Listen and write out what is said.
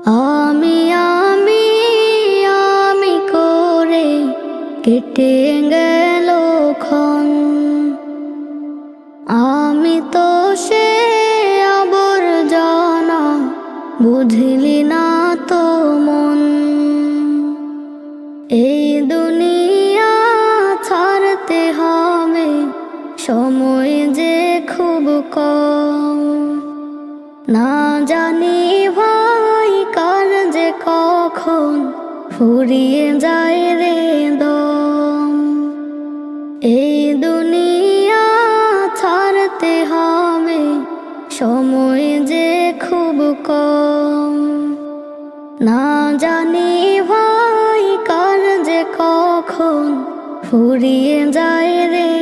আমি আমি আমি করে কেটে গেল ক্ষণ। আমি তো সে আবর্জনা, বুঝলি না তো মন। এই দুনিয়া ছাড়তে হবে, সময় যে খুব কম। না জানি ভাই কার যে কখন ফুরিয়ে যায় রে দম। এই দুনিয়া ছাড়তে হবে, সময় যে খুব কম। না জানি ভাই কার যে কখন ফুরিয়ে যায় রে